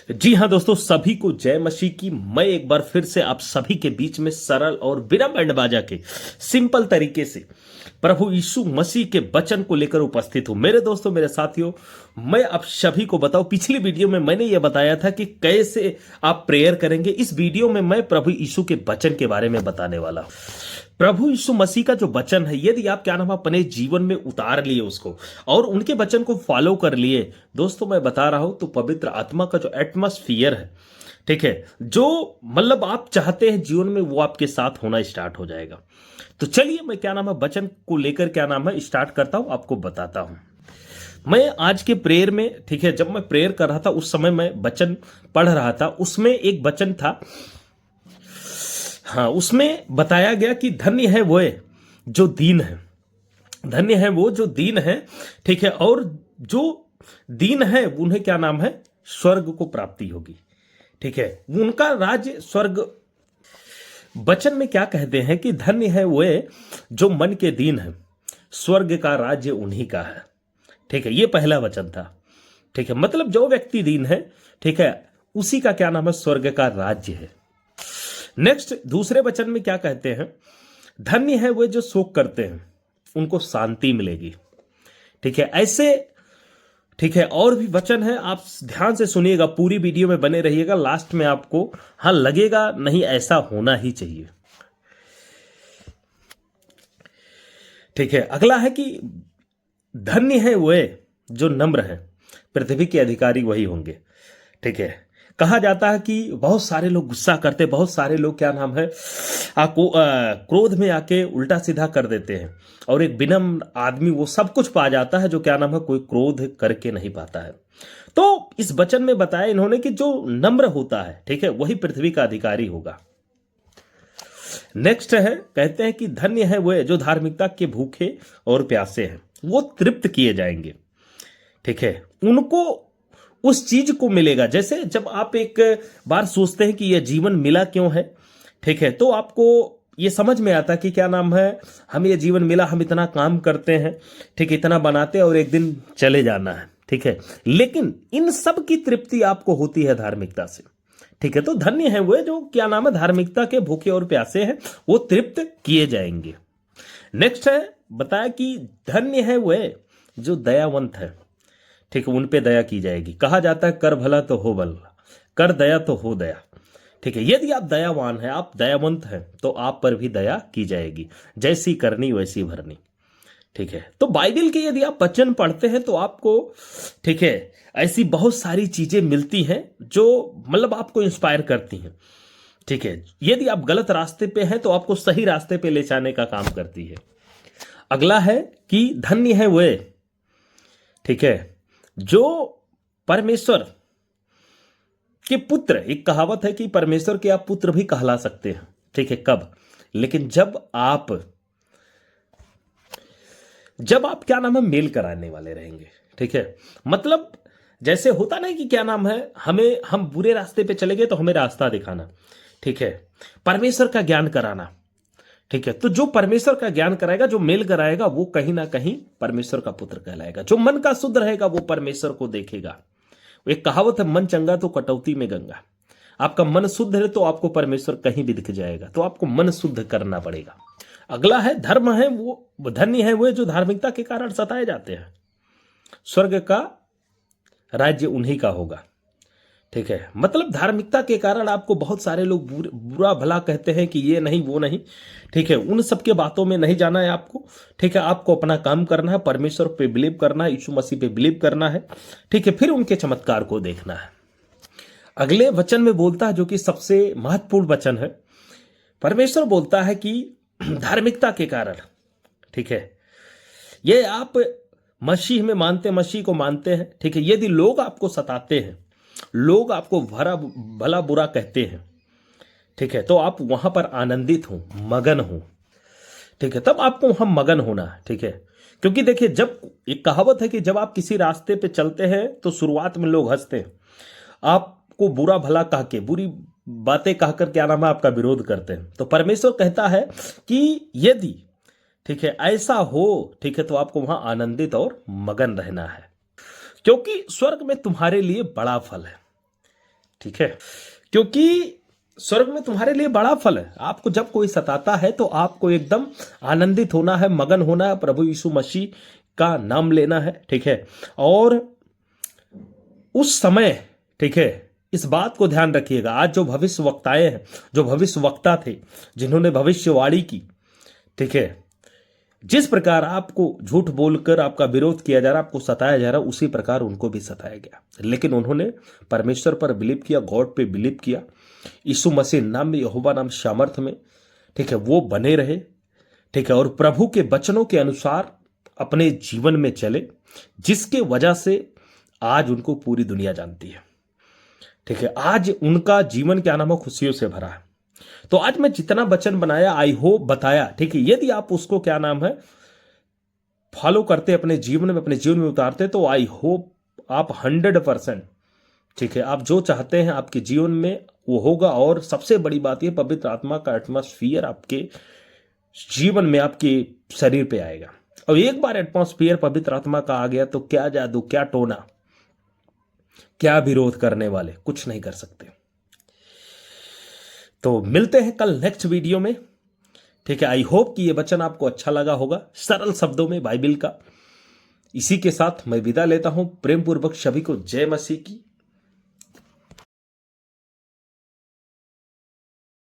जी हाँ दोस्तों, सभी को जय मसीह की। मैं एक बार फिर से आप सभी के बीच में सरल और बिना बैंड बाजा के सिंपल तरीके से प्रभु यीशु मसीह के वचन को लेकर उपस्थित हूं। मेरे दोस्तों, मेरे साथियों, मैं आप सभी को बताऊं, पिछली वीडियो में मैंने यह बताया था कि कैसे आप प्रेयर करेंगे। इस वीडियो में मैं प्रभु यीशु के वचन के बारे में बताने वाला हूं। प्रभु यीशु मसीह का जो वचन है, यदि आप क्या नाम अपने जीवन में उतार लिए उसको और उनके वचन को फॉलो कर लिए, दोस्तों मैं बता रहा हूं, तो पवित्र आत्मा का जो एटमॉस्फियर है, ठीक है, जो मतलब आप चाहते हैं जीवन में, वो आपके साथ होना स्टार्ट हो जाएगा। तो चलिए मैं क्या नाम है वचन को लेकर क्या नाम है स्टार्ट करता हूं, आपको बताता हूं। मैं आज के प्रेयर में, ठीक है, जब मैं प्रेयर कर रहा था उस समय मैं वचन पढ़ रहा था, उसमें एक वचन था, हाँ, उसमें बताया गया कि धन्य है वो जो दीन है, धन्य है वो जो दीन है, ठीक है, और जो दीन है उन्हें क्या नाम है, स्वर्ग को प्राप्ति होगी, ठीक है, उनका राज्य स्वर्ग। वचन में क्या कहते हैं कि धन्य है वो जो मन के दीन है, स्वर्ग का राज्य उन्हीं का है, ठीक है, ये पहला वचन था, ठीक है, मतलब जो व्यक्ति दीन है, ठीक है, उसी का क्या नाम है, स्वर्ग का राज्य है। नेक्स्ट दूसरे वचन में क्या कहते हैं, धन्य है वे जो शोक करते हैं, उनको शांति मिलेगी, ठीक है, ऐसे, ठीक है, और भी वचन है, आप ध्यान से सुनिएगा, पूरी वीडियो में बने रहिएगा, लास्ट में आपको हाँ लगेगा नहीं ऐसा होना ही चाहिए, ठीक है। अगला है कि धन्य है वे जो नम्र है, पृथ्वी के अधिकारी वही होंगे, ठीक है। कहा जाता है कि बहुत सारे लोग गुस्सा करते, बहुत सारे लोग क्या नाम है क्रोध में आके उल्टा सीधा कर देते हैं, और एक विनम्र आदमी वो सब कुछ पा जाता है जो क्या नाम है कोई क्रोध करके नहीं पाता है। तो इस वचन में बताया इन्होंने कि जो नम्र होता है, ठीक है, वही पृथ्वी का अधिकारी होगा। नेक्स्ट है, कहते हैं कि धन्य है वे जो धार्मिकता के भूखे और प्यासे हैं, वो तृप्त किए जाएंगे, ठीक है, उनको उस चीज को मिलेगा। जैसे जब आप एक बार सोचते हैं कि यह जीवन मिला क्यों है, ठीक है, तो आपको ये समझ में आता है कि क्या नाम है, हमें यह जीवन मिला, हम इतना काम करते हैं, ठीक है, इतना बनाते हैं और एक दिन चले जाना है, ठीक है, लेकिन इन सब की तृप्ति आपको होती है धार्मिकता से, ठीक है। तो धन्य है वे जो क्या नाम है धार्मिकता के भूखे और प्यासे हैं, वो तृप्त किए जाएंगे। नेक्स्ट है, बताया कि धन्य है वे जो दयावंत है, ठीक है, उन पे दया की जाएगी। कहा जाता है कर भला तो हो भला, कर दया तो हो दया, ठीक है, यदि आप दयावान हैं, आप दयावंत हैं, तो आप पर भी दया की जाएगी, जैसी करनी वैसी भरनी, ठीक है। तो बाइबल के यदि आप वचन पढ़ते हैं तो आपको, ठीक है, ऐसी बहुत सारी चीजें मिलती हैं जो मतलब आपको इंस्पायर करती हैं, ठीक है। यदि आप गलत रास्ते पे हैं तो आपको सही रास्ते पे ले जाने का काम करती है। अगला है कि धन्य है वे, ठीक है, जो परमेश्वर के पुत्र, एक कहावत है कि परमेश्वर के आप पुत्र भी कहला सकते हैं, ठीक है, कब, लेकिन जब आप क्या नाम है मेल कराने वाले रहेंगे, ठीक है, मतलब जैसे होता नहीं कि क्या नाम है, हमें हम बुरे रास्ते पे चले गए तो हमें रास्ता दिखाना, ठीक है, परमेश्वर का ज्ञान कराना, ठीक है। तो जो परमेश्वर का ज्ञान कराएगा, जो मेल कराएगा, वो कहीं ना कहीं परमेश्वर का पुत्र कहलाएगा। जो मन का शुद्ध रहेगा वो परमेश्वर को देखेगा। एक कहावत है, मन चंगा तो कटौती में गंगा। आपका मन शुद्ध है तो आपको परमेश्वर कहीं भी दिख जाएगा, तो आपको मन शुद्ध करना पड़ेगा। अगला है धर्म है वो, धन्य है वो जो धार्मिकता के कारण सताए जाते हैं, स्वर्ग का राज्य उन्हीं का होगा, ठीक है। मतलब धार्मिकता के कारण आपको बहुत सारे लोग बुरा भला कहते हैं कि ये नहीं वो नहीं, ठीक है, उन सब के बातों में नहीं जाना है आपको, ठीक है, आपको अपना काम करना है, परमेश्वर पे बिलीव करना है, यीशु मसीह पे बिलीव करना है, ठीक है, फिर उनके चमत्कार को देखना है। अगले वचन में बोलता है, जो कि सबसे महत्वपूर्ण वचन है, परमेश्वर बोलता है कि धार्मिकता के कारण, ठीक है, ये आप मसीह में मानते, मसीह को मानते हैं, ठीक है, यदि लोग आपको सताते हैं, लोग आपको भला बुरा कहते हैं, ठीक है, तो आप वहां पर आनंदित हो, मगन हो, ठीक है, तब आपको वहां मगन होना है, ठीक है। क्योंकि देखिए, जब एक कहावत है कि जब आप किसी रास्ते पे चलते हैं तो शुरुआत में लोग हंसते हैं, आपको बुरा भला कह के, बुरी बातें कहकर क्या नाम है आपका विरोध करते हैं। तो परमेश्वर कहता है कि यदि, ठीक है, ऐसा हो, ठीक है, तो आपको वहां आनंदित और मगन रहना है, क्योंकि स्वर्ग में तुम्हारे लिए बड़ा फल है, ठीक है, क्योंकि स्वर्ग में तुम्हारे लिए बड़ा फल है। आपको जब कोई सताता है तो आपको एकदम आनंदित होना है, मगन होना है, प्रभु यीशु मसीह का नाम लेना है। ठीक है, और उस समय, ठीक है, इस बात को ध्यान रखिएगा, आज जो भविष्य वक्ताएं हैं, जो भविष्य वक्ता थे, जिन्होंने भविष्यवाणी की, ठीक है, जिस प्रकार आपको झूठ बोलकर आपका विरोध किया जा रहा, आपको सताया जा रहा, उसी प्रकार उनको भी सताया गया, लेकिन उन्होंने परमेश्वर पर बिलीव किया, गॉड पे बिलीव किया, यीशु मसीह नाम में, यहोवा नाम सामर्थ में, ठीक है, वो बने रहे। ठीक है, और प्रभु के वचनों के अनुसार अपने जीवन में चले, जिसके वजह से आज उनको पूरी दुनिया जानती है। ठीक है, आज उनका जीवन क्या नाम है, खुशियों से भरा है। तो आज मैं जितना वचन बनाया, आई होप बताया, ठीक है, यदि आप उसको क्या नाम है फॉलो करते, अपने जीवन में उतारते, तो आई होप आप 100%, ठीक है, आप जो चाहते हैं आपके जीवन में वो होगा। और सबसे बड़ी बात यह, पवित्र आत्मा का एटमॉस्फियर आपके जीवन में, आपके शरीर पे आएगा। और एक बार एटमॉस्फियर पवित्र आत्मा का आ गया तो क्या जादू, क्या टोना, क्या विरोध करने वाले कुछ नहीं कर सकते। तो मिलते हैं कल नेक्स्ट वीडियो में। ठीक है, आई होप कि ये वचन आपको अच्छा लगा होगा, सरल शब्दों में बाइबल का। इसी के साथ मैं विदा लेता हूं, प्रेम पूर्वक सभी को जय मसीह की।